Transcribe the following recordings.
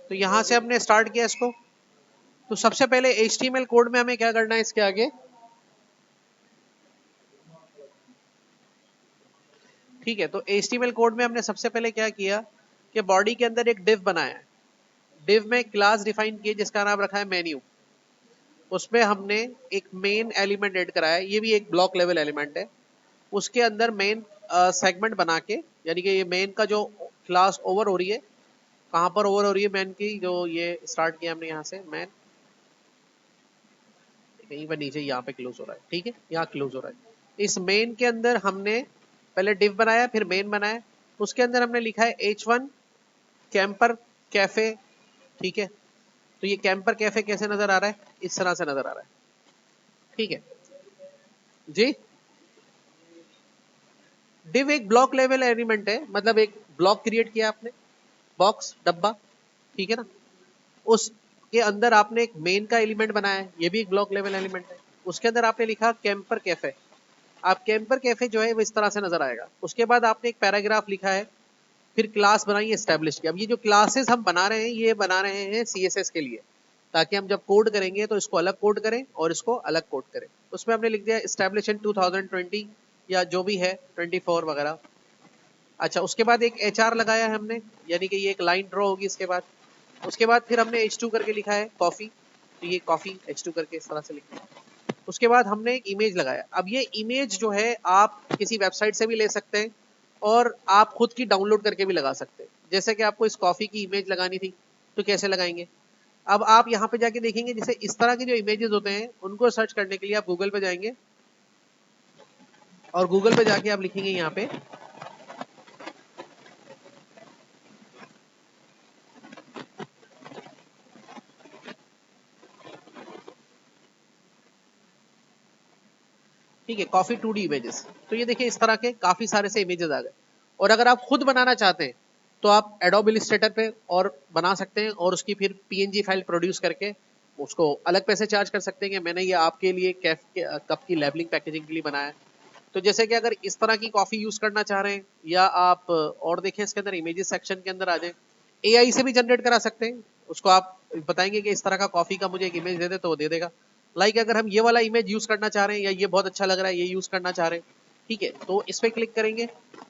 तो यहां से हमने स्टार्ट किया इसको। तो सबसे पहले HTML कोड में हमें क्या करना है इसके आगे, ठीक है। तो HTML कोड में हमने सबसे पहले क्या किया कि बॉडी के अंदर एक डिव बनाया है, डिव में क्लास डिफाइन किए जिसका नाम रखा है मेन्यू। उसमें हमने एक मेन एलिमेंट ऐड कराया है, ये भी एक ब्लॉक लेवल एलिमेंट है। उसके अंदर मेन सेगमेंट बना के, यानी कि ये मेन का जो क्लास ओवर हो रही है, कहां पर ओवर हो रही है मेन की, जो ये स्टार्ट किया हमने यहाँ से मेन, कहीं पर नीचे यहाँ पे क्लोज हो रहा है, ठीक है, यहाँ क्लोज हो रहा है। इस मेन के अंदर हमने पहले डिव बनाया, फिर मेन बनाया। उसके अंदर हमने लिखा है H1 कैंपर कैफे, ठीक है। तो ये कैंपर कैफे कैसे नजर आ रहा है, इस तरह से नजर आ रहा है, ठीक है जी। डिव एक ब्लॉक लेवल एलिमेंट है, मतलब एक ब्लॉक क्रिएट किया आपने, बॉक्स डब्बा, ठीक है ना। उसके अंदर आपने एक मेन का एलिमेंट बनाया है, ये भी एक ब्लॉक लेवल एलिमेंट है। उसके अंदर आपने लिखा कैंपर कैफे। आप कैंपर कैफे जो है वो इस तरह से नजर आएगा। उसके बाद आपने एक पैराग्राफ लिखा है, फिर क्लास बनाई, एस्टेब्लिश किया। अब ये जो क्लासेस हम बना रहे हैं, ये बना रहे हैं CSS के लिए, ताकि हम जब कोड करेंगे तो इसको अलग कोड करें और इसको अलग कोड करें। उसमें हमने लिख दिया एस्टेब्लिश इन 2020 या जो भी है 24 वगैरह। अच्छा, उसके बाद एक HR लगाया है हमने, यानी कि ये एक लाइन ड्रॉ होगी इसके बाद। उसके बाद फिर हमने H2 करके लिखा है कॉफी, तो ये कॉफी H2 करके इस तरह से लिखा है। उसके बाद हमने एक इमेज लगाया। अब ये इमेज जो है आप किसी वेबसाइट से भी ले सकते हैं और आप खुद की डाउनलोड करके भी लगा सकते हैं। जैसे कि आपको इस कॉफी की इमेज लगानी थी, तो कैसे लगाएंगे। अब आप यहाँ पे जाके देखेंगे, जैसे इस तरह के जो इमेजेस होते हैं उनको सर्च करने के लिए आप गूगल पे जाएंगे और गूगल पे जाके आप लिखेंगे यहाँ पे ठीक है कॉफी 2D इमेजेस। तो ये देखिए इस तरह के काफी सारे से इमेजेस आ गए। और अगर आप खुद बनाना चाहते हैं तो आप एडोब इलस्ट्रेटर पे और बना सकते हैं और उसकी फिर PNG फाइल प्रोड्यूस करके उसको अलग पैसे चार्ज कर सकते हैं कि मैंने ये आपके लिए कप की लेबलिंग पैकेजिंग के लिए बनाया है। तो जैसे कि अगर इस तरह की कॉफी यूज करना चाह रहे हैं, या आप और देखें इसके अंदर इमेजेस सेक्शन के अंदर आ जाए, AI से भी जनरेट करा सकते हैं। उसको आप बताएंगे कि इस तरह का कॉफी का मुझे एक इमेज दे दे, तो वो दे देगा। अगर हम ये वाला इमेज यूज करना चाह रहे हैं, या ये बहुत अच्छा लग रहा है ये यूज करना चाह रहे हैं, ठीक है, तो इस पे क्लिक करेंगे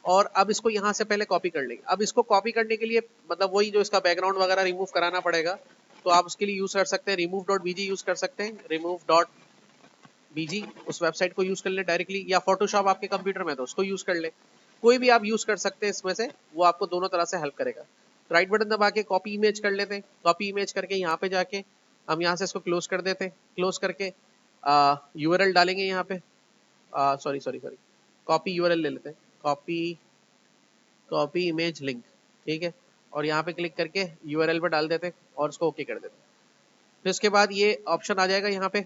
और अब इसको यहाँ से पहले कॉपी कर लेंगे। अब इसको कॉपी करने के लिए मतलब वही जो इसका बैकग्राउंड वगैरह रिमूव कराना पड़ेगा, तो आप उसके लिए यूज कर सकते हैं remove.bg यूज कर सकते हैं, remove.bg उस वेबसाइट को यूज कर ले डायरेक्टली, या फोटोशॉप आपके कंप्यूटर में तो उसको यूज कर ले। कोई भी आप यूज कर सकते हैं इसमें से, वो आपको दोनों तरह से हेल्प करेगा। राइट बटन दबा के कॉपी इमेज कर लेते हैं। कॉपी इमेज करके यहाँ पे जाके हम यहाँ से इसको क्लोज कर देते हैं। क्लोज करके URL डालेंगे यहाँ पे, sorry sorry sorry, copy URL ले लेते हैं, कॉपी इमेज लिंक, ठीक है। और यहाँ पे क्लिक करके URL पे डाल देते हैं और उसको ओके कर देते हैं। फिर उसके बाद ये ऑप्शन आ जाएगा यहाँ पे,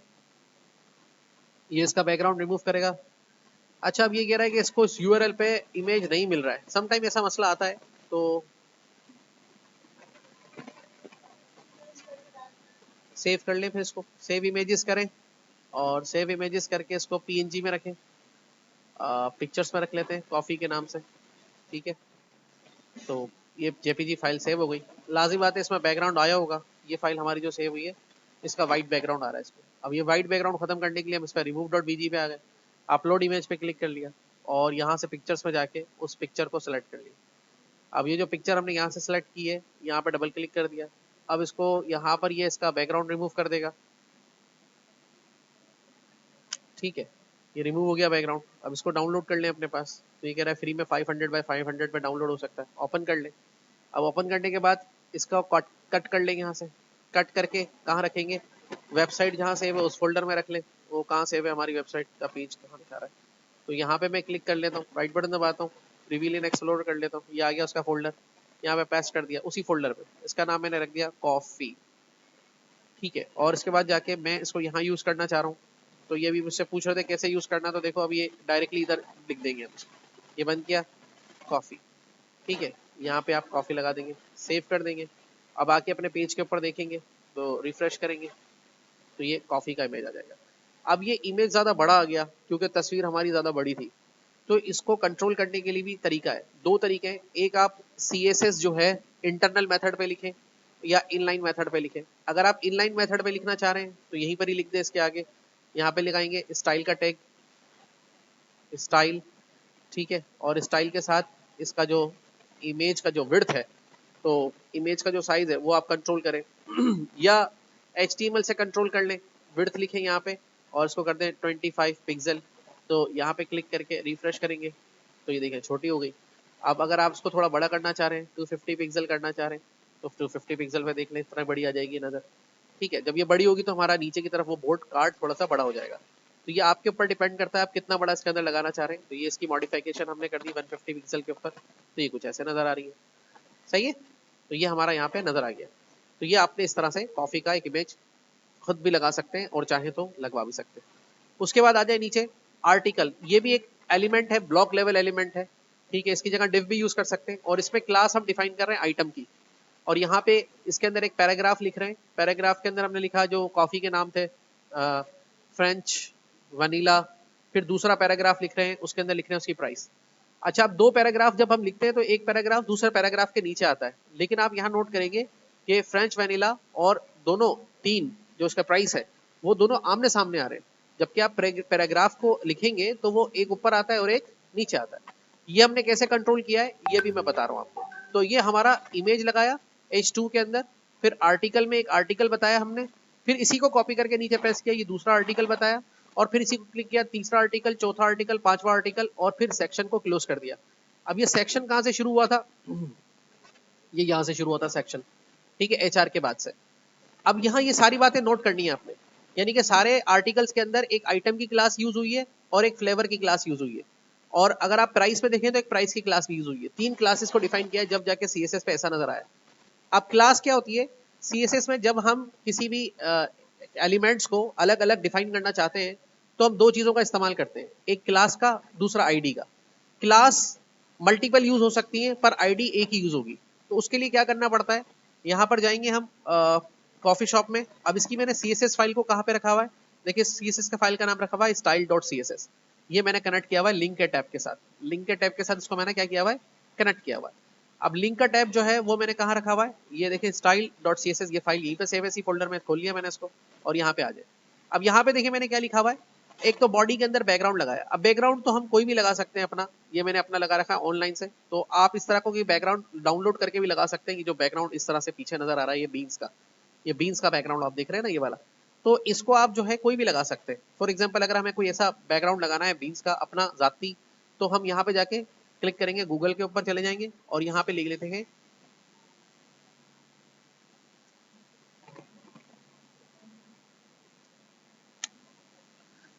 ये इसका बैकग्राउंड रिमूव करेगा। अच्छा, अब ये कह रहा है कि इसको इस URL पे इमेज नहीं मिल रहा है, समटाइम ऐसा मसला आता है। तो सेव कर लें, फिर इसको सेव इमेजेस करें और सेव इमेजेस करके इसको PNG में रखें, पिक्चर्स में रख लेते हैं कॉफी के नाम से, ठीक है। तो ये JPG फाइल सेव हो गई। लाजिम बात है इसमें बैकग्राउंड आया होगा, ये फाइल हमारी जो सेव हुई है इसका वाइट बैकग्राउंड आ रहा है इसमें। अब ये वाइट बैकग्राउंड खत्म करने के लिए हम इस पर remove.bg पे आ गए, अपलोड इमेज पे क्लिक कर लिया और यहाँ से पिक्चर्स में जाके उस पिक्चर को सिलेक्ट कर लिया। अब ये जो पिक्चर हमने यहाँ से सिलेक्ट की है, यहाँ पे डबल क्लिक कर दिया। अब इसको यहाँ पर ये इसका बैकग्राउंड रिमूव कर देगा, ठीक है। ये रिमूव हो गया बैकग्राउंड। अब इसको डाउनलोड कर लें अपने पास, तो ये कह रहा है फ्री में 500 बाय 500 पे डाउनलोड हो सकता है। ओपन कर लें। अब ओपन करने के बाद इसका कट कर लेंगे, यहाँ से कट करके कहाँ रखेंगे, वेबसाइट जहाँ सेव है उस फोल्डर में रख लें। वो कहाँ सेव है, हमारी वेबसाइट का पेज कहाँ दिखा रहा है, तो यहाँ पे मैं क्लिक कर लेता हूँ, राइट बटन दबाता हूँ, रिवील इन एक्सप्लोर कर लेता हूँ, ये आ गया उसका फोल्डर। यहाँ पे पेस्ट कर दिया उसी फोल्डर पे, इसका नाम मैंने रख दिया कॉफी, ठीक है। और इसके बाद जाके मैं इसको यहाँ यूज करना चाह रहा हूँ, तो ये भी मुझसे पूछ रहे थे कैसे यूज करना, तो देखो अब ये डायरेक्टली इधर लिख देंगे हम। ये बंद किया कॉफी, ठीक है। यहाँ पे आप कॉफी लगा देंगे, सेव कर देंगे। अब आके अपने पेज के ऊपर देखेंगे तो रिफ्रेश करेंगे तो ये कॉफी का इमेज आ जाएगा। अब ये इमेज ज्यादा बड़ा आ गया क्योंकि तस्वीर हमारी ज्यादा बड़ी थी। तो इसको कंट्रोल करने के लिए भी तरीका है, दो तरीके हैं। एक आप CSS जो है इंटरनल मेथड पे लिखें, या इनलाइन मेथड पे लिखें। अगर आप इनलाइन मेथड पे लिखना चाह रहे हैं तो यहीं पर ही लिख दें, इसके आगे यहाँ पे लगाएंगे स्टाइल का टैग, स्टाइल, ठीक है। और स्टाइल के साथ इसका जो इमेज का जो विड्थ है, तो इमेज का जो साइज है वो आप कंट्रोल करें या HTML से कंट्रोल कर लें। विड्थ लिखें यहाँ पे और इसको कर दें 25 पिक्सल। तो यहाँ पे क्लिक करके रिफ्रेश करेंगे तो ये देखें छोटी हो गई। अब अगर आप इसको थोड़ा बड़ा करना चाह रहे हैं, 250 पिक्सल करना चाह रहे हैं, तो 250 पिक्सल में देख लें, इस तरह बड़ी आ जाएगी नजर, ठीक है। जब ये बड़ी होगी तो हमारा नीचे की तरफ वो बोर्ड कार्ड थोड़ा सा बड़ा हो जाएगा। तो ये आपके ऊपर डिपेंड करता है आप कितना बड़ा इसके अंदर लगाना चाह रहे हैं। तो ये इसकी मॉडिफिकेशन हमने कर दी 150 पिक्सल के ऊपर, तो ये कुछ ऐसे नजर आ रही है, सही है। तो ये हमारा यहाँ पे नजर आ गया। तो ये आपने इस तरह से कॉफी का एक इमेज खुद भी लगा सकते हैं और चाहे तो लगवा भी सकते हैं। उसके बाद आ जाए नीचे आर्टिकल, ये भी एक एलिमेंट है, ब्लॉक लेवल एलिमेंट है, ठीक है। इसकी जगह डिव भी यूज कर सकते हैं और इसमें क्लास हम डिफाइन कर रहे हैं आइटम की। और यहाँ पे इसके अंदर एक पैराग्राफ लिख रहे हैं। पैराग्राफ के अंदर हमने लिखा जो कॉफी के नाम थे, फ्रेंच वनीला। फिर दूसरा पैराग्राफ लिख रहे हैं, उसके अंदर लिख रहे हैं उसकी प्राइस। अच्छा, अब दो पैराग्राफ जब हम लिखते हैं तो एक पैराग्राफ दूसरे पैराग्राफ के नीचे आता है, लेकिन आप यहाँ नोट करेंगे कि फ्रेंच वनीला और दोनों तीन जो उसका प्राइस है वो दोनों आमने सामने आ रहे हैं। जबकि आप पैराग्राफ को लिखेंगे तो वो एक ऊपर आता है और एक नीचे आता है। ये हमने कैसे कंट्रोल किया है ये भी मैं बता रहा हूँ आपको। तो ये हमारा इमेज लगाया H2 के अंदर, फिर आर्टिकल में एक आर्टिकल बताया हमने, फिर इसी को कॉपी करके नीचे पेस्ट किया, ये दूसरा आर्टिकल बताया, और फिर इसी को क्लिक किया, तीसरा आर्टिकल, चौथा आर्टिकल, पांचवा आर्टिकल, और फिर सेक्शन को क्लोज कर दिया। अब ये सेक्शन कहाँ से शुरू हुआ था? ये यहाँ से शुरू हुआ था सेक्शन, ठीक है, HR के बाद से। अब यहाँ ये सारी बातें नोट करनी है आपने, यानी कि सारे आर्टिकल्स के अंदर एक आइटम की क्लास यूज हुई है और एक फ्लेवर की क्लास यूज हुई है। और अगर आप प्राइस में देखें तो एक प्राइस की क्लास भी यूज हुई है। तीन क्लासेस को डिफाइन किया है, जब जाके CSS पे ऐसा नजर आया। अब क्लास क्या होती है CSS में? जब हम किसी भी एलिमेंट्स को अलग अलग डिफाइन करना चाहते हैं तो हम दो चीजों का इस्तेमाल करते हैं, एक क्लास का, दूसरा आईडी का। क्लास मल्टीपल यूज हो सकती है पर आईडी एक ही यूज होगी। तो उसके लिए क्या करना पड़ता है, यहाँ पर जाएंगे हम कॉफी शॉप में। अब इसकी मैंने CSS फाइल को कहाँ पे रखा हुआ है, देखिए CSS का फाइल का नाम रखा हुआ है style.css। ये मैंने कनेक्ट किया हुआ है लिंक के टैब के साथ। लिंक के टैब के साथ इसको मैंने क्या किया हुआ है, कनेक्ट किया हुआ है। अब लिंक का टैब जो है वो मैंने कहाँ रखा हुआ है, ये देखिए style.css, ये फाइल यहीं पे सेव है, इसी फोल्डर में खोल लिया मैंने इसको, और यहाँ पे आ जाए। अब यहाँ पे देखिए मैंने क्या लिखा हुआ है, एक तो बॉडी के अंदर बैकग्राउंड लगाया। अब बैकग्राउंड तो हम कोई भी लगा सकते हैं अपना, ये मैंने अपना लगा रखा है ऑनलाइन से। तो आप इस तरह को बैकग्राउंड डाउनलोड करके भी लगा सकते हैं कि जो बैकग्राउंड इस तरह से पीछे नजर आ रहा है, ये बीन्स का, ये बीन्स का बैकग्राउंड आप देख रहे हैं ना, ये वाला। तो इसको आप जो है कोई भी लगा सकते हैं। फॉर एग्जाम्पल अगर हमें कोई ऐसा बैकग्राउंड लगाना है बीन्स का अपना जाती, तो हम यहाँ पे जाके क्लिक करेंगे, गूगल के ऊपर चले जाएंगे और यहाँ पे लिख लेते हैं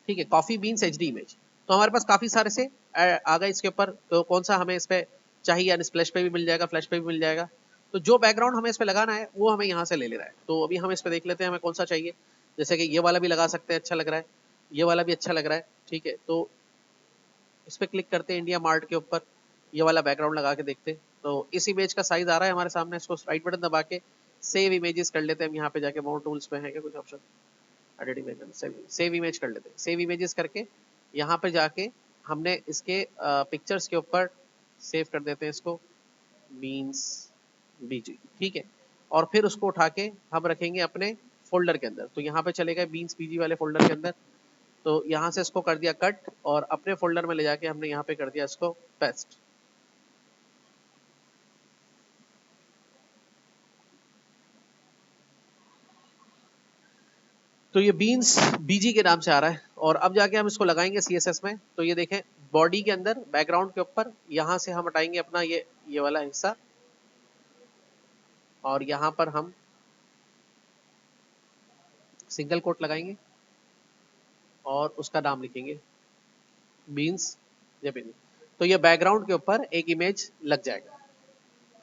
ठीक है, कॉफी बीन्स HD इमेज। तो हमारे पास काफी सारे से आ गए इसके ऊपर। तो कौन सा हमें इस पे चाहिए, यानी स्प्लैश पे भी मिल जाएगा, फ्लैश पे भी मिल जाएगा। तो जो बैकग्राउंड हमें इस पे लगाना है वो हमें यहाँ से ले लेना है। तो अभी हम इस पे देख लेते हैं हमें कौन सा चाहिए। जैसे कि ये वाला भी लगा सकते हैं, अच्छा लग रहा है, ये वाला भी अच्छा लग रहा है, ठीक है। तो इस पे क्लिक करते हैं इंडिया मार्ट के ऊपर, ये वाला बैकग्राउंड लगा के देखते हैं। तो इस इमेज का साइज आ रहा है हमारे सामने, इसको राइट बटन दबा के सेव इमेजेस कर लेते हैं हम। यहाँ पे जाके माउंट टूल्स पे है क्या कुछ option, edit image, save image कर लेते हैं। सेव इमेजेस करके यहाँ पे जाके हमने इसके पिक्चर्स के ऊपर सेव कर देते हैं इसको, बीन्स BG, ठीक है। और फिर उसको उठा के हम रखेंगे अपने फोल्डर के अंदर। तो यहाँ पे चले गए बीन्स BG वाले फोल्डर के अंदर। तो यहाँ से इसको कर दिया कट और अपने फोल्डर में ले जाके हमने यहाँ पे कर दिया इसको पेस्ट। तो ये बीन्स BG के नाम से आ रहा है। और अब जाके हम इसको लगाएंगे CSS में। तो ये देखें बॉडी के अंदर बैकग्राउंड के ऊपर यहाँ से हम हटाएंगे अपना ये वाला हिस्सा, और यहाँ पर हम सिंगल कोट लगाएंगे और उसका नाम लिखेंगे बीन्स जेबिनी। तो ये बैकग्राउंड के ऊपर एक इमेज लग जाएगा।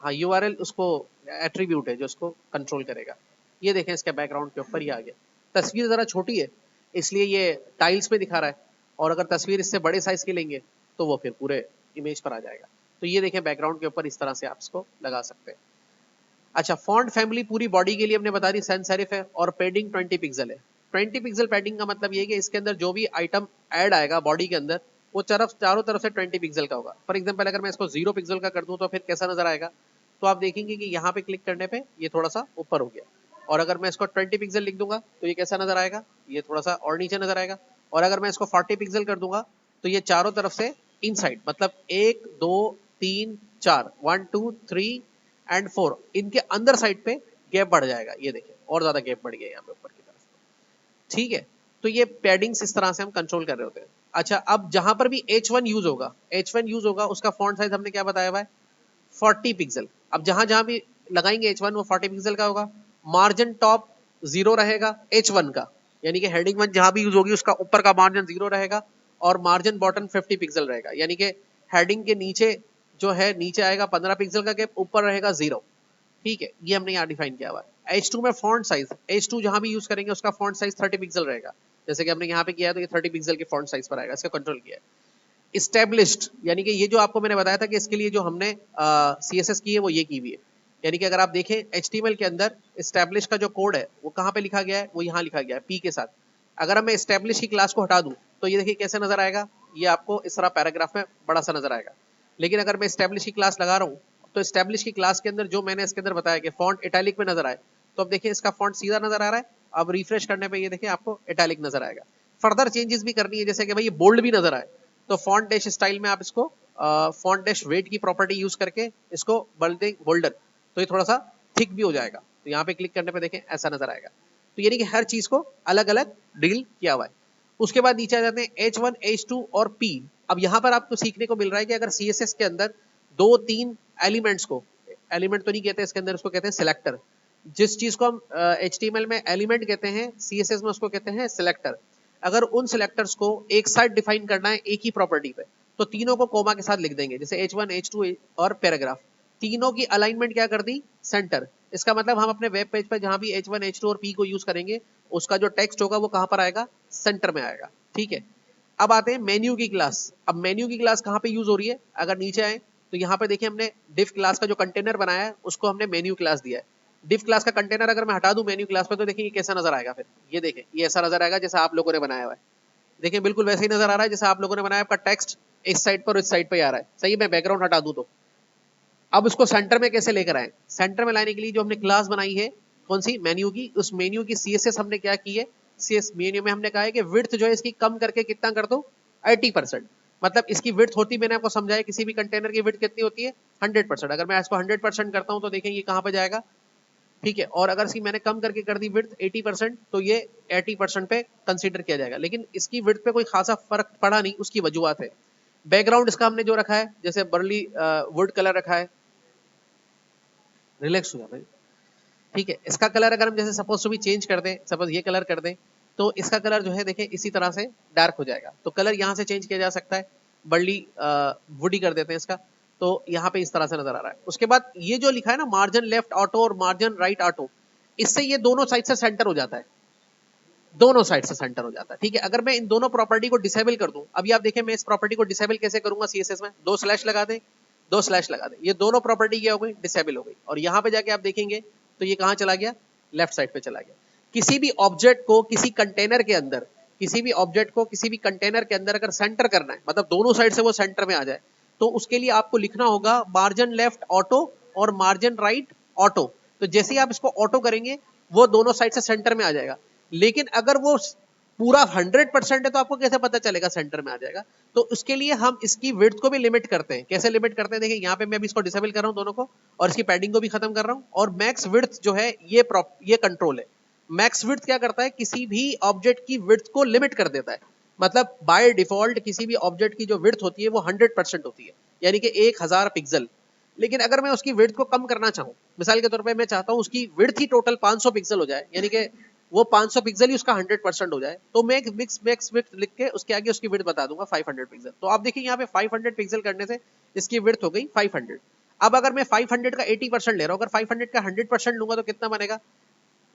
हाँ, URL उसको एट्रीब्यूट है जो उसको कंट्रोल करेगा। ये देखें इसके बैकग्राउंड के ऊपर ये आ गया। तस्वीर जरा छोटी है इसलिए ये टाइल्स में दिखा रहा है, और अगर तस्वीर इससे बड़े साइज की लेंगे तो वो फिर पूरे इमेज पर आ जाएगा। तो ये देखें बैकग्राउंड के ऊपर इस तरह से आप इसको लगा सकते हैं। अच्छा, फॉन्ट फैमिली पूरी बॉडी के लिए हमने बता दी सैंस सेरिफ है, और पैडिंग 20 पिक्सल है। 20 पिक्सल पैडिंग का मतलब ये है कि इसके अंदर जो भी आइटम ऐड आएगा बॉडी के अंदर वो चारों तरफ से 20 पिक्सल का होगा। फॉर एग्जाम्पल अगर मैं इसको 0 पिक्सल का कर दूं तो फिर कैसा नजर आएगा, तो आप देखेंगे कि यहाँ पे क्लिक करने पे ये थोड़ा सा ऊपर हो गया। और अगर मैं इसको 20 पिक्सल लिख दूंगा तो ये कैसा नजर आएगा, ये थोड़ा सा और नीचे नजर आएगा। और अगर मैं इसको 40 पिक्सल कर दूंगा तो ये चारों तरफ से इनसाइड, मतलब 1 2 3 4 1 2 3 एंड 4 इनके अंदर साइड पे गैप बढ़ जाएगा। ये देखिए और ज्यादा गैप बढ़ गया यहाँ पे ऊपर की तरफ। ठीक है, तो ये पैडिंग्स इस तरह से हम कंट्रोल कर रहे होते हैं। अच्छा, अब जहां पर भी H1 यूज होगा, H1 यूज होगा उसका फॉन्ट साइज हमने क्या बताया हुआ है, 40 पिक्सल। अब जहां जहां भी लगाएंगे H1 वो 40 पिक्सल का होगा। मार्जिन टॉप 0 रहेगा H1 का, यानी कि हेडिंग 1 जहां भी यूज होगी उसका ऊपर का मार्जिन 0 रहेगा। और मार्जिन बॉटम 50 पिक्सल रहेगा, यानी कि हेडिंग के नीचे जो है नीचे आएगा 15 पिक्सल का गैप, ऊपर रहेगा 0। ठीक है, ये हमने यहाँ डिफाइन किया हुआ है। H2 में फॉन्ट साइज, H2 जहां भी यूज करेंगे उसका फॉन्ट साइज 30 पिक्सल रहेगा। जैसे कि हमने यहाँ पे किया है तो ये 30 पिक्सल के फॉन्ट साइज पर आएगा, इसका कंट्रोल किया है। इस्टेब्लिश्ड, यानी कि ये जो आपको मैंने बताया था कि इसके लिए जो हमने CSS की है वो ये की हुई है। यानी कि अगर आप देखें HTML के अंदर इस्टेब्लिश का जो कोड है वो कहाँ पे लिखा गया है, वो यहाँ लिखा गया है P के साथ। अगर मैं इस्टेब्लिश की क्लास को हटा दूं तो ये देखिए कैसे नजर आएगा, ये आपको इस तरह पैराग्राफ में बड़ा सा नजर आएगा। लेकिन अगर मैं इस्टेब्लिश की क्लास लगा रहा हूँ तो इस्टेब्लिश की क्लास के अंदर जो मैंने इसके अंदर बताया कि फॉन्ट इटैलिक में नजर आए, तो अब देखिए इसका फॉन्ट सीधा नजर आ रहा है। अब रिफ्रेश करने पे ये देखिए आपको इटैलिक नजर आएगा। फर्दर चेंजेस भी करनी है, जैसे कि भाई ये बोल्ड भी नजर आए तो फॉन्ट डैश स्टाइल में आप इसको फॉन्ट डैश वेट की प्रॉपर्टी यूज करके इसको बोल्डर, तो ये थोड़ा सा थिक भी हो जाएगा। तो यहाँ पे क्लिक करने पे देखें ऐसा नजर आएगा। तो यानी कि हर चीज को अलग अलग डील किया हुआ है। उसके बाद नीचे आ जाते हैं H1 H2 और P। अब यहाँ पर आपको सीखने को मिल रहा है कि अगर CSS के अंदर 2-3 एलिमेंट्स को, एलिमेंट तो नहीं कहते इसके अंदर, उसको कहते हैं सिलेक्टर। जिस चीज को हम HTML में एलिमेंट कहते हैं CSS में उसको कहते हैं सिलेक्टर। अगर उन सिलेक्टर्स को एक साथ डिफाइन करना है एक ही प्रॉपर्टी पे तो तीनों को कोमा के साथ लिख देंगे, जैसे H1 H2 और पैराग्राफ। तीनों की अलाइनमेंट क्या कर दी, सेंटर। इसका मतलब हम अपने वेब पेज पर जहां भी H1 H2 और P को यूज करेंगे उसका जो टेक्स्ट होगा वो कहां पर आएगा, सेंटर में आएगा। ठीक है, अब आते हैं मेन्यू की क्लास। अब मेन्यू की क्लास कहां पे यूज हो रही है, अगर नीचे आए तो यहाँ पे देखिए हमने डिफ क्लास का जो कंटेनर बनाया है उसको हमने मेन्यू क्लास दिया है। डिफ क्लास का कंटेनर अगर मैं हटा दूं मेन्यू क्लास पे तो देखिए ये कैसा नजर आएगा। फिर ये देखें ये ऐसा नजर आएगा जैसा आप लोगों ने बनाया हुआ है। देखिए बिल्कुल वैसे ही नजर आ रहा है जैसा आप लोगों ने बनाया, आपका टेक्स्ट इस साइड पर इस साइड पे आ रहा है। सही, मैं बैकग्राउंड हटा दूं तो अब उसको सेंटर में कैसे लेकर आए, सेंटर में लाने के लिए जो हमने क्लास बनाई है कौन सी, मेन्यू की, उस मेन्यू की CSS हमने क्या की है, CS मेन्यू में हमने कहा है कि विड्थ जो है इसकी कम करके कितना कर दो, 80%। मतलब इसकी विड्थ होती, मैंने आपको समझाया किसी भी कंटेनर की विड्थ कितनी होती है, 100%। अगर मैं इसको 100% करता हूं तो देखें ये कहां पर जाएगा। ठीक है, और अगर इसकी मैंने कम करके कर दी विड्थ 80% तो ये 80% पे कंसीडर किया जाएगा। लेकिन इसकी विड्थ पे कोई खासा फर्क पड़ा नहीं, उसकी वजूहत है। बैकग्राउंड इसका हमने जो रखा है जैसे बर्ली वुड कलर रखा है, रिलैक्स हो जाए भाई। ठीक है, इसका कलर अगर हम जैसे सपोज टू भी चेंज कर दें, सपोज ये कलर कर दें तो इसका कलर जो है देखें इसी तरह से डार्क हो जाएगा। तो कलर यहाँ से चेंज किया जा सकता है, बर्ली वुडी कर देते हैं इसका, तो यहाँ पे इस तरह से नजर आ रहा है। उसके बाद ये जो लिखा है ना मार्जिन लेफ्ट ऑटो और मार्जिन राइट ऑटो, इससे ये दोनों साइड से सेंटर हो जाता है, दोनों साइड से सेंटर हो जाता है। ठीक है, अगर मैं इन दोनों प्रॉपर्टी को डिसेबल कर दूं, अभी आप देखें मैं इस प्रॉपर्टी को डिसेबल कैसे करूंगा CSS में, 2 स्लैश लगा दें, 2 स्लैश लगा दें, ये दोनों प्रॉपर्टी क्या हो गई, डिसेबल हो गई। और यहां पे जाके आप देखेंगे तो ये कहां चला गया, लेफ्ट साइड पे चला गया। किसी भी ऑब्जेक्ट को किसी कंटेनर के अंदर, किसी भी ऑब्जेक्ट को किसी भी कंटेनर के अंदर अगर सेंटर करना है, मतलब दोनों साइड से वो सेंटर में आ जाए, तो उसके लिए आपको लिखना होगा मार्जिन लेफ्ट ऑटो और मार्जिन राइट ऑटो। तो जैसे ही आप इसको ऑटो करेंगे वो दोनों साइड से सेंटर में आ जाएगा। लेकिन अगर वो पूरा 100% है तो आपको कैसे पता चलेगा सेंटर में आ जाएगा। तो उसके लिए हम इसकी विड्थ को भी लिमिट करते हैं। कैसे लिमिट करते हैं, देखिए यहाँ पे मैं अभी इसको डिसेबल कर रहा हूँ दोनों को, और इसकी पैडिंग को भी खत्म कर रहा हूँ। और मैक्स विड्थ जो है ये कंट्रोल है। मैक्स विड्थ क्या करता है, किसी भी ऑब्जेक्ट की विड्थ को लिमिट कर देता है। मतलब बाय डिफॉल्ट किसी भी ऑब्जेक्ट की जो विड्थ होती है वो 100% होती है, यानी कि 1000 पिक्सल। लेकिन अगर मैं उसकी विड्थ को कम करना चाहूँ, मिसाल के तौर पे मैं चाहता हूँ उसकी विड्थ ही टोटल 500 पिक्सल हो जाए, यानी कि वो 500 पिक्सल ही उसका 100% हो जाए, तो मैं एक मैक्स विड्थ लिख के उसके आगे उसकी विड्थ बता दूंगा 500 पिक्सल। तो आप देखिए यहाँ पे 500 पिक्सल करने से इसकी विड्थ हो गई 500। अब अगर मैं 500 का 80% ले रहा हूँ, अगर 500 का 100% लूंगा तो कितना बनेगा,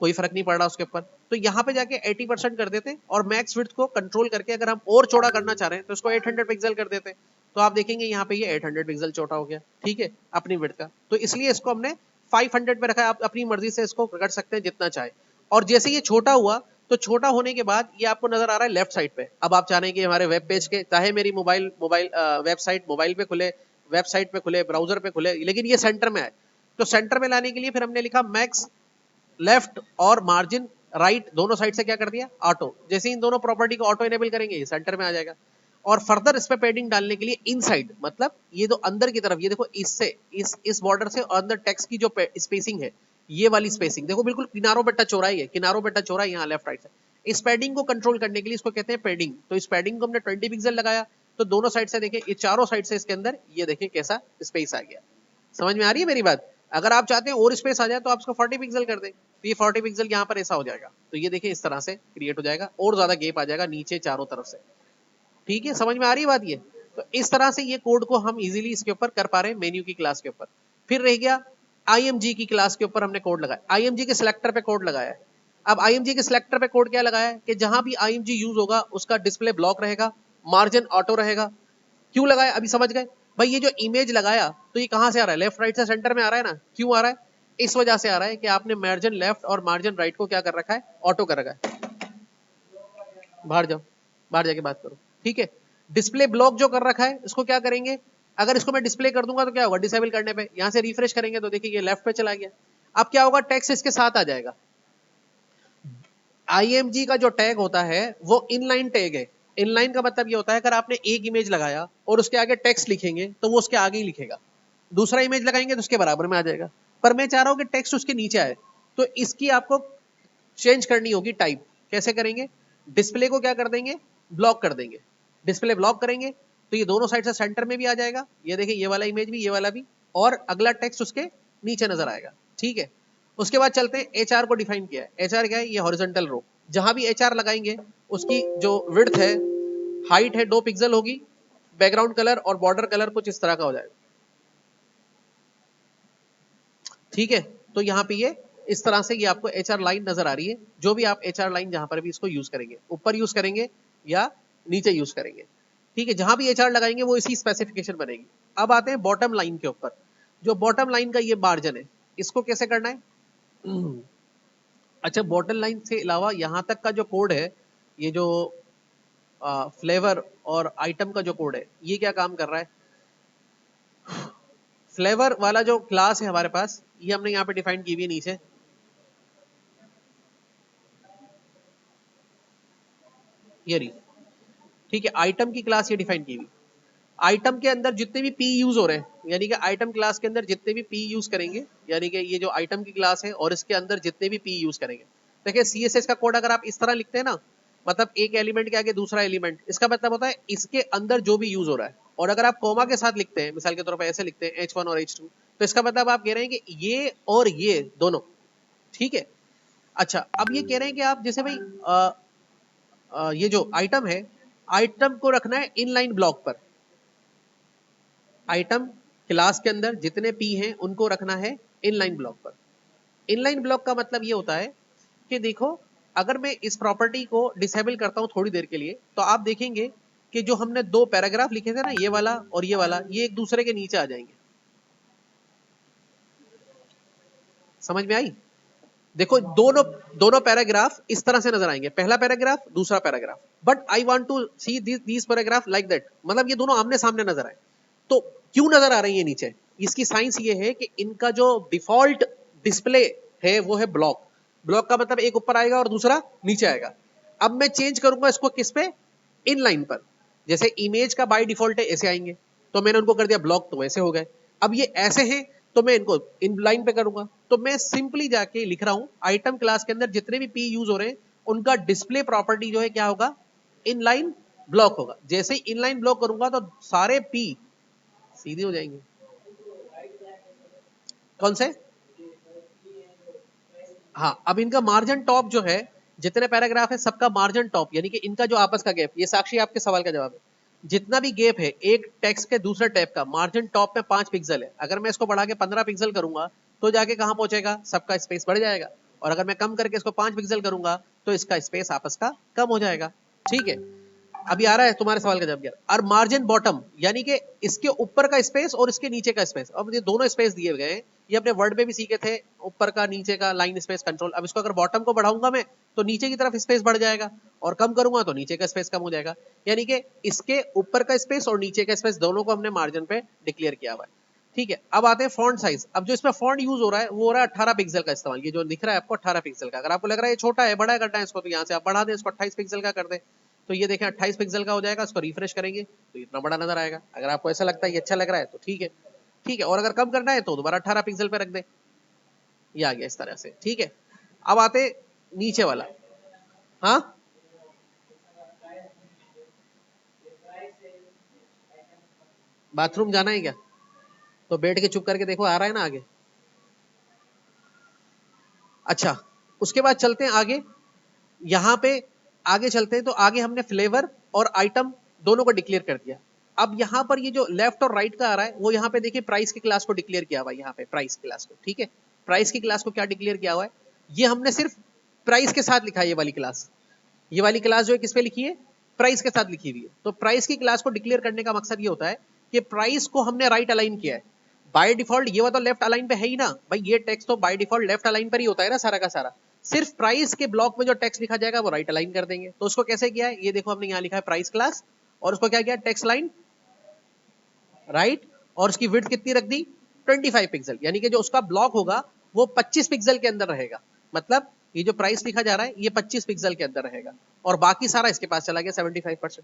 कोई फर्क नहीं पड़ रहा उसके ऊपर। तो यहाँ पे जाके 80% कर देते और मैक्स विड्थ को कंट्रोल करके अगर हम और चौड़ा करना चाह रहे हैं तो इसको 800 पिक्सल कर देते। तो आप देखेंगे यहाँ पे ये 800 पिक्सल चौड़ा हो गया। ठीक है, अपनी विड्थ का। तो इसलिए इसको हमने 500 पे रखा है, आप अपनी मर्जी से इसको कर सकते हैं जितना चाहे। और जैसे ये छोटा हुआ तो छोटा होने के बाद ये आपको नजर आ रहा है लेफ्ट साइड पे। अब आप चाह रहे हैं कि हमारे वेब पेज के, चाहे मेरी मोबाइल वेबसाइट मोबाइल पे खुले, वेबसाइट पे खुले, ब्राउजर पे खुले, लेकिन ये सेंटर में है। तो सेंटर में लाने के लिए फिर हमने लिखा मैक्स लेफ्ट और मार्जिन राइट, दोनों साइड से क्या कर दिया ऑटो। जैसे इन दोनों प्रॉपर्टी को ऑटो इनेबल करेंगे सेंटर में आ जाएगा। और फर्दर इस पे पेडिंग डालने के लिए इनसाइड, मतलब ये तो अंदर की तरफ, ये देखो इससे इस बॉर्डर से और अंदर टेक्स्ट की जो स्पेसिंग है, ये वाली स्पेसिंग देखो बिल्कुल किनारों पे टच हो रहा है, किनारों पे टच हो रहा है यहाँ लेफ्ट राइट से। इस पैडिंग को कंट्रोल करने के लिए इसको कहते हैं पैडिंग। तो इस पैडिंग को हमने 20 पिक्सल लगाया, तो दोनों साइड से देखें, ये चारों साइड से इसके अंदर ये देखें कैसा स्पेस आ गया। समझ में आ रही है मेरी बात? अगर आप चाहते हैं और स्पेस आ जाए तो आप इसको 40 पिक्सल कर दें, तो ये 40 पिक्सल यहाँ पर ऐसा हो जाएगा। तो ये देखिए इस तरह से क्रिएट हो जाएगा और ज्यादा गैप आ जाएगा नीचे चारों तरफ से। ठीक है, समझ में आ रही है बात ये? तो इस तरह से ये कोड को हम इजीली इसके ऊपर कर पा रहे हैं मेन्यू की क्लास के ऊपर। फिर रह गया IMG की क्लास के ऊपर हमने कोड लगाया, IMG के सिलेक्टर पे कोड लगाया है। अब IMG के सिलेक्टर पे कोड क्या लगाया है कि जहां भी IMG यूज होगा उसका डिस्प्ले ब्लॉक रहेगा, मार्जिन ऑटो रहेगा। क्यों लगाया अभी समझ गए भाई? ये जो इमेज लगाया तो ये कहां से आ रहा है? लेफ्ट राइट से सेंटर में आ रहा है ना। क्यों आ रहा है? इस वजह से आ रहा है कि आपने मार्जिन लेफ्ट और मार्जिन राइट को क्या कर रखा है? ऑटो कर रखा है। बाहर जाओ, बाहर जाके बात करो। ठीक है, डिस्प्ले ब्लॉक जो कर रखा है इसको क्या करेंगे? अगर इसको मैं डिस्प्ले कर दूंगा तो क्या होगा? डिसेबल करने पे यहां से रिफ्रेश करेंगे तो देखिए ये लेफ्ट पे चला गया। अब क्या होगा? टेक्स्ट इसके साथ आ जाएगा। IMG का जो टैग होता है वो इनलाइन टैग है। इनलाइन का मतलब ये होता है अगर आपने एक इमेज लगाया और उसके आगे टेक्स्ट लिखेंगे तो वो उसके आगे ही लिखेगा, दूसरा इमेज लगाएंगे तो उसके बराबर में आ जाएगा। पर मैं चाह रहा हूं कि टेक्स्ट उसके नीचे आए, तो इसकी आपको चेंज करनी होगी टाइप। कैसे करेंगे? डिस्प्ले को क्या कर देंगे? ब्लॉक कर देंगे। डिस्प्ले ब्लॉक करेंगे तो ये दोनों साइड से सेंटर में भी आ जाएगा, ये देखिए ये वाला इमेज भी ये वाला भी, और अगला टेक्स्ट उसके नीचे नजर आएगा। ठीक है, उसके बाद चलते हैं HR को डिफाइन किया है। HR क्या है? ये हॉरिजॉन्टल रो। जहां भी HR लगाएंगे उसकी जो विड्थ है, हाइट है 2 पिक्सल होगी, बैकग्राउंड कलर और बॉर्डर कलर कुछ इस तरह का हो जाएगा। ठीक है, तो यहाँ पे ये इस तरह से ये आपको HR लाइन नजर आ रही है। जो भी आप HR लाइन जहां पर भी इसको यूज करेंगे, ऊपर यूज करेंगे या नीचे यूज करेंगे, ठीक है, जहां भी HR लगाएंगे वो इसी स्पेसिफिकेशन बनेगी। अब आते हैं बॉटम लाइन के ऊपर। जो बॉटम लाइन का ये मार्जिन है, इसको कैसे करना है? अच्छा, बॉटम लाइन से अलावा यहां तक का जो कोड है, ये जो फ्लेवर और आइटम का जो कोड है, ये क्या काम कर रहा है? फ्लेवर वाला जो क्लास है हमारे पास, ये हमने यहाँ पे डिफाइन की हुई है नीचे। ये रही, ठीक है, आइटम की क्लास ये डिफाइन की हुई। आइटम के अंदर जितने भी पी यूज हो रहे हैं, यानी कि आइटम क्लास के अंदर जितने भी पी यूज करेंगे, यानी कि ये जो आइटम की क्लास है और इसके अंदर जितने भी पी यूज करेंगे, देखिए CSS का कोड अगर आप इस तरह लिखते हैं ना, मतलब एक एलिमेंट के आगे दूसरा एलिमेंट, इसका मतलब होता है इसके अंदर जो भी यूज हो रहा है। और अगर आप कोमा के साथ लिखते हैं, मिसाल के तौर पर ऐसे लिखते हैं H1 और H2, तो इसका मतलब आप कह रहे हैं कि ये और ये दोनों। ठीक है, अच्छा, अब ये कह रहे हैं कि आप जैसे भाई ये जो आइटम है, आइटम को रखना है इनलाइन ब्लॉक पर। आइटम क्लास के अंदर जितने पी हैं उनको रखना है इनलाइन ब्लॉक पर। इनलाइन ब्लॉक का मतलब ये होता है कि देखो, अगर मैं इस प्रॉपर्टी को डिसेबल करता हूं थोड़ी देर के लिए, तो आप देखेंगे कि जो हमने 2 पैराग्राफ लिखे थे ना, ये वाला और ये वाला, ये एक दूसरे के नीचे आ जाएंगे। समझ में आई? देखो, दोनों दोनों पैराग्राफ इस तरह से नजर आएंगे, पहला पैराग्राफ दूसरा paragraph. But I want to see this paragraph like that, मतलब ये दोनों आमने सामने नजर आए। तो क्यों नजर आ रही है नीचे? इसकी साइंस ये है कि इनका जो डिफॉल्ट डिस्प्ले है वो है ब्लॉक। ब्लॉक का मतलब एक ऊपर आएगा और दूसरा नीचे आएगा। अब मैं चेंज करूंगा इसको किस पे? इन लाइन पर। जैसे इमेज का बाय डिफॉल्ट है ऐसे आएंगे, तो मैंने उनको कर दिया ब्लॉक, तो ऐसे हो गए। अब ये ऐसे हैं तो मैं इनको इन लाइन पे करूंगा। तो मैं सिंपली जाके लिख रहा हूं आइटम क्लास के अंदर जितने भी पी यूज हो रहे हैं उनका डिस्प्ले प्रॉपर्टी जो है क्या होगा? इन लाइन ब्लॉक होगा। जैसे ही इन लाइन ब्लॉक करूंगा तो सारे पी सीधे हो जाएंगे। कौन से? हाँ, अब इनका मार्जिन टॉप जो है, जितने पैराग्राफ है सबका मार्जिन टॉप, यानी कि इनका जो आपस का गैप, ये साक्षी आपके सवाल का जवाब है, जितना भी गैप है एक टेक्स्ट के दूसरे टैब का, मार्जिन टॉप में 5 पिक्सल है। अगर मैं इसको बढ़ा के 15 पिक्सल करूंगा तो जाके कहां पहुंचेगा? सबका स्पेस बढ़ जाएगा। और अगर मैं कम करके इसको 5 पिक्सल करूंगा तो इसका स्पेस आपस का कम हो जाएगा। ठीक है, अभी आ रहा है तुम्हारे सवाल का जवाब यार। और मार्जिन बॉटम, यानी कि इसके ऊपर का स्पेस और इसके नीचे का स्पेस। अब ये दोनों स्पेस दिए गए हैं, ये अपने वर्ड में भी सीखे थे, ऊपर का नीचे का लाइन स्पेस कंट्रोल। अब इसको अगर बॉटम को बढ़ाऊंगा मैं तो नीचे की तरफ स्पेस बढ़ जाएगा, और कम करूंगा तो नीचे का स्पेस कम हो जाएगा। यानी कि इसके ऊपर का स्पेस और नीचे का स्पेस दोनों को हमने मार्जिन पे डिक्लेयर किया हुआ है। ठीक है, अब आते हैं फॉन्ट साइज। अब जो इसमें फॉन्ट यूज हो रहा है वो हो रहा है 18 पिक्सल का इस्तेमाल। ये जो दिख रहा है आपको 18 पिक्सल का। अगर आपको लग रहा है ये छोटा है, बड़ा करना है इसको, तो यहाँ से आप बढ़ा दें, इसको 28 पिक्सल का कर दें, तो ये देखें 28 पिक्सल का हो जाएगा। इसको रिफ्रेश करेंगे तो इतना बड़ा नजर आएगा। अगर आपको ऐसा लगता है ये अच्छा लग रहा है तो ठीक है, ठीक है। और अगर कम करना है तो दोबारा 18 पिक्सल पे रख दें, ये आ गया इस तरह से, ठीक है। अब आते नीचे वाला। हाँ, बाथरूम जाना है क्या? तो बैठ के चुप करके देखो, आ रहा है ना आगे। अच्छा, उसके बाद चलते हैं आगे। यहां पे आगे चलते हैं तो आगे हमने फ्लेवर और आइटम दोनों को डिक्लेयर कर दिया। अब यहां पर ये जो लेफ्ट और राइट का आ रहा है वो यहां पे देखिए प्राइस की क्लास को डिक्लेयर किया हुआ है। यहां पे प्राइस क्लास को, ठीक है, प्राइस की क्लास को क्या डिक्लेयर किया हुआ है, ये हमने सिर्फ प्राइस के साथ लिखा है। ये वाली क्लास, ये वाली क्लास जो है किस पे लिखी है, प्राइस के साथ लिखी हुई है। तो प्राइस की क्लास को डिक्लेयर करने का मकसद ये होता है कि प्राइस को हमने राइट अलाइन किया है। बाय डिफॉल्ट ये वाला तो लेफ्ट अलाइन पे है ही ना भाई, ये टेक्स्ट तो बाय डिफॉल्ट लेफ्ट अलाइन पर ही होता है ना सारा का सारा। सिर्फ प्राइस के ब्लॉक में जो टेक्स्ट लिखा जाएगा वो राइट अलाइन कर देंगे। तो उसको कैसे किया है, ये देखो हमने यहाँ लिखा है प्राइस क्लास, और उसको क्या किया, टेक्स्ट लाइन राइट, और उसकी विड्थ कितनी रख दी, 25 पिक्सल। यानी कि जो उसका ब्लॉक होगा वो 25 पिक्सल के अंदर रहेगा। मतलब ये जो प्राइस लिखा जा रहा है ये 25 पिक्सल के अंदर रहेगा, और बाकी सारा इसके पास चला गया 75%।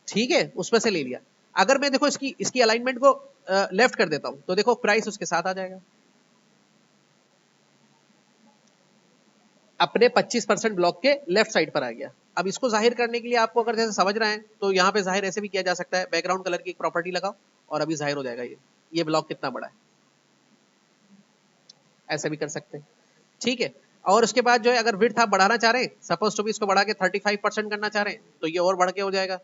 ठीक है, उसमें से ले लिया। अगर मैं देखो इसकी इसकी अलाइनमेंट को लेफ्ट कर देता हूं तो देखो प्राइस उसके साथ आ जाएगा, अपने 25% ब्लॉक के लेफ्ट साइड पर आ गया। अब इसको जाहिर करने के लिए आपको अगर जैसे समझ रहे हैं तो यहाँ पे जाहिर ऐसे भी किया जा सकता है, बैकग्राउंड कलर की एक प्रॉपर्टी लगाओ और अभी जाहिर हो जाएगा ये ब्लॉक कितना बड़ा है, ऐसे भी कर सकते हैं, ठीक है। और उसके बाद जो है अगर विड्थ आप बढ़ाना चाह रहे हैं, सपोज टू भी इसको बढ़ा के 35% करना चाह रहे हैं, तो ये और बढ़ के हो जाएगा।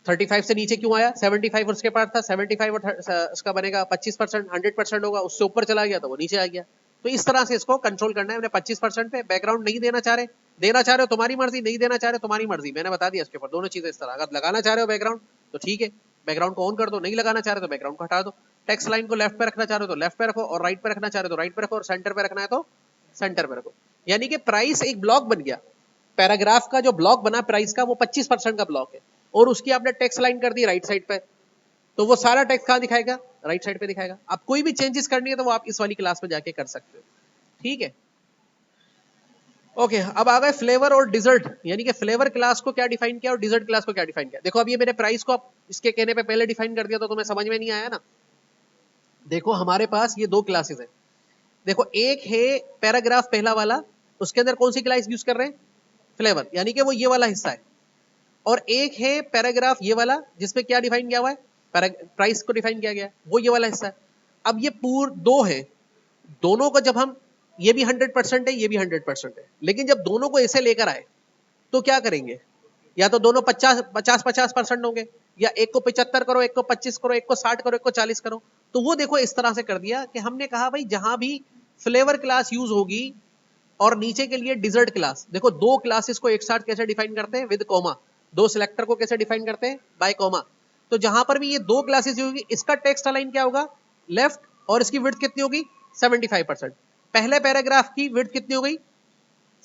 35 से नीचे क्यों आया, 75 उसके पास था, 75 और इसका बनेगा 25%, 100% होगा, उससे ऊपर चला गया तो वो नीचे आ गया। तो इस तरह से इसको कंट्रोल करना है। हमने 25% पे बैकग्राउंड नहीं देना चाह रहे, देना चाह रहे हो तुम्हारी मर्जी, नहीं देना चाह रहे हो तुम्हारी मर्जी, मैंने बता दिया इसके ऊपर दोनों चीजें इस तरह। अगर लगाना चाह रहे हो बैकग्राउंड तो ठीक है, बैकग्राउंड को ऑन कर दो, नहीं लगाना चाह रहे तो बैकग्राउंड को हटा दो। टेक्स्ट लाइन को लेफ्ट पे रखना चाह रहे हो तो लेफ्ट पे रखो, और राइट पे रखना चाह रहे हो तो राइट पे रखो, और सेंटर पे रखना है तो सेंटर पे रखो। यानी कि प्राइस एक ब्लॉक बन गया, पैराग्राफ का जो ब्लॉक बना प्राइस का वो 25% का ब्लॉक है, और उसकी आपने टेक्स्ट लाइन कर दी राइट साइड पे, तो वो सारा टेक्स्ट कहां दिखाएगा, राइट साइड पे दिखाएगा। अब कोई भी चेंजेस करनी है तो वो आप इस वाली क्लास में जाके कर सकते हो, ठीक है। ओके, अब आ गए फ्लेवर और डिजर्ट। यानी कि फ्लेवर क्लास को क्या डिफाइन किया और डिजर्ट क्लास को क्या डिफाइन किया। देखो अब ये मेरे प्राइस को आप इसके कहने पे पहले डिफाइन कर दिया तो तुम्हें समझ में नहीं आया ना। देखो हमारे पास ये दो क्लासेस है। देखो एक है पैराग्राफ पहला वाला, उसके अंदर कौन सी क्लास यूज कर रहे हैं, फ्लेवर, यानी कि वो ये वाला हिस्सा है। और एक है पैराग्राफ ये वाला जिसमें क्या डिफाइन किया हुआ है, प्राइस को डिफाइन किया गया है, वो ये वाला हिस्सा है। अब ये पूर दो है, दोनों को जब हम, ये भी 100% है, ये भी 100% है, लेकिन जब दोनों को ऐसे लेकर आए तो क्या करेंगे, या तो दोनों 50-50% होंगे, या एक को 75 करो, एक को 25 करो, एक को 60 करो, एक को 40 करो। तो वो देखो इस तरह से कर दिया कि हमने कहा भाई जहां भी फ्लेवर क्लास यूज होगी, और नीचे के लिए डिजर्ट क्लास, देखो दो क्लासेस को एक साथ कैसे डिफाइन करते हैं, विद कॉमा। दो सिलेक्टर को कैसे डिफाइन करते हैं, बाय कॉमा। तो जहां पर भी ये दो क्लासेस होगी, इसका टेक्स्ट अलाइन क्या होगा, लेफ्ट, और इसकी विड्थ कितनी होगी, 75%। पहले पैराग्राफ की विड्थ कितनी हो गई,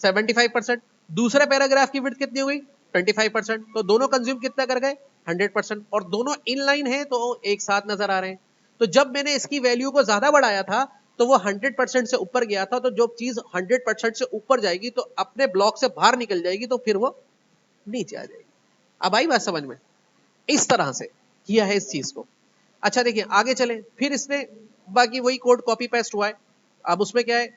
75%। दूसरे पैराग्राफ की विड्थ कितनी हो गई, 25%। तो दोनों कंज्यूम कितना कर गए, 100%, और दोनों इन लाइन है तो एक साथ नजर आ रहे हैं। तो जब मैंने इसकी वैल्यू को ज्यादा बढ़ाया था तो वो 100% से ऊपर गया था, तो जो चीज 100% से ऊपर जाएगी तो अपने ब्लॉक से बाहर निकल जाएगी, तो फिर वो नीचे आ जाएगी। अब आई बात समझ में, इस तरह से किया है इस चीज को। अच्छा देखिए आगे चले, फिर इसने बाकी वही कोड कॉपी पेस्ट हुआ है। अब उसमें क्या है,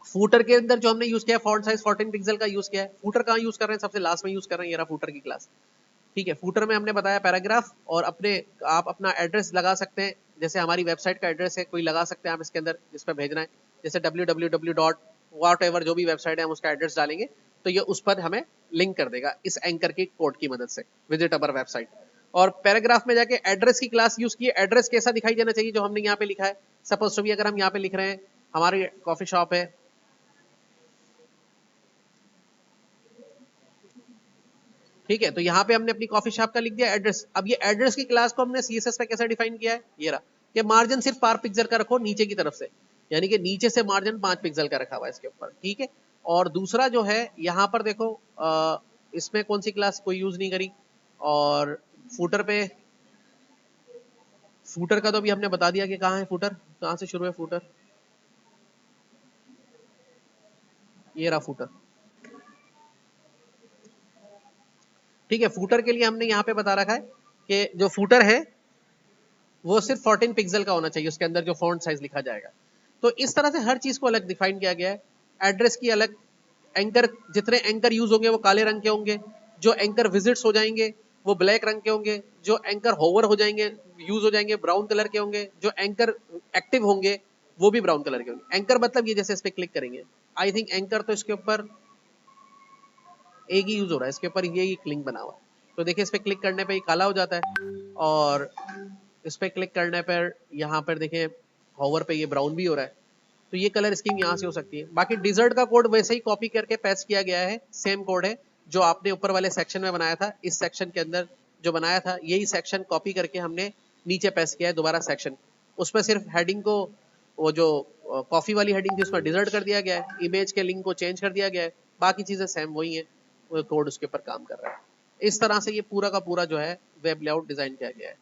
फूटर के अंदर जो हमने यूज किया है फॉन्ट साइज 14 पिक्सल का यूज किया है। फूटर कहाँ यूज कर रहे हैं, सबसे लास्ट में यूज कर रहे हैं, ये रहा फूटर की क्लास, ठीक है। फूटर में हमने बताया पैराग्राफ, और अपने आप अपना एड्रेस लगा सकते हैं, जैसे हमारी वेबसाइट का एड्रेस है कोई लगा सकते हैं आप इसके अंदर जिस पर भेजना है, जैसे www. whatever जो भी वेबसाइट है हम उसका एड्रेस डालेंगे तो ये उस पर हमें लिंक कर देगा इस एंकर की कोड की मदद से, विजिट अवर वेबसाइट। और पैराग्राफ में जाके एड्रेस की क्लास यूज की, एड्रेस कैसा दिखाई देना चाहिए जो हमने यहाँ पे लिखा है। सपोज टू भी अगर हम यहाँ पे लिख रहे हैं हमारी कॉफी शॉप है, ठीक है, तो यहाँ पे हमने अपनी कॉफी शॉप का लिख दिया एड्रेस। अब ये एड्रेस की क्लास को हमने सीएसएस पे कैसे डिफाइन किया है, ये रहा कि मार्जिन सिर्फ 5 पिक्सल का रखो नीचे की तरफ से, यानी कि नीचे से मार्जिन 5 पिक्सल का रखा हुआ है इसके ऊपर, ठीक है। और दूसरा जो है यहाँ पर देखो इसमें कौन सी क्लास कोई यूज नहीं करी, और फूटर पे फूटर का तो अभी हमने बता दिया कि कहाँ है फूटर, कहाँ से शुरू है फूटर, ये रहा फूटर। ठीक है, फूटर के लिए हमने यहाँ पे बता रखा है कि जो फूटर है वो सिर्फ 14 पिक्सल का होना चाहिए, उसके अंदर जो फॉन्ट साइज लिखा जाएगा। तो इस तरह से हर चीज को अलग डिफाइन किया गया है। एड्रेस की अलग, एंकर, जितने एंकर यूज होंगे वो काले रंग के होंगे, जो एंकर विजिट्स हो जाएंगे वो ब्लैक रंग के होंगे, जो एंकर होवर हो जाएंगे, यूज हो जाएंगे, ब्राउन कलर के होंगे, जो एंकर एक्टिव होंगे वो भी ब्राउन कलर के होंगे। एंकर मतलब ये, जैसे इस पे क्लिक करेंगे, आई थिंक एंकर तो इसके ऊपर एक ही यूज हो रहा है, इसके ऊपर ये ही लिंक बना हुआ है। तो देखिए इस पे क्लिक करने पे ये काला हो जाता है, और इस पे क्लिक करने पर यहाँ पर देखिए होवर पे ये ब्राउन भी हो रहा है। तो ये कलर स्कीम यहाँ से हो सकती है। बाकी डिजर्ट का कोड वैसे ही कॉपी करके पेस्ट किया गया है, सेम कोड है जो आपने ऊपर वाले सेक्शन में बनाया था, इस सेक्शन के अंदर जो बनाया था यही सेक्शन कॉपी करके हमने नीचे पेस्ट किया है दोबारा सेक्शन। उसमें सिर्फ हेडिंग को, वो जो कॉफी वाली हेडिंग थी उसमें डिजर्ट कर दिया गया है, इमेज के लिंक को चेंज कर दिया गया है, बाकी चीजें सेम वही है, वो कोड उसके ऊपर काम कर रहा है। इस तरह से ये पूरा का पूरा जो है वेब लेआउट डिजाइन किया गया है।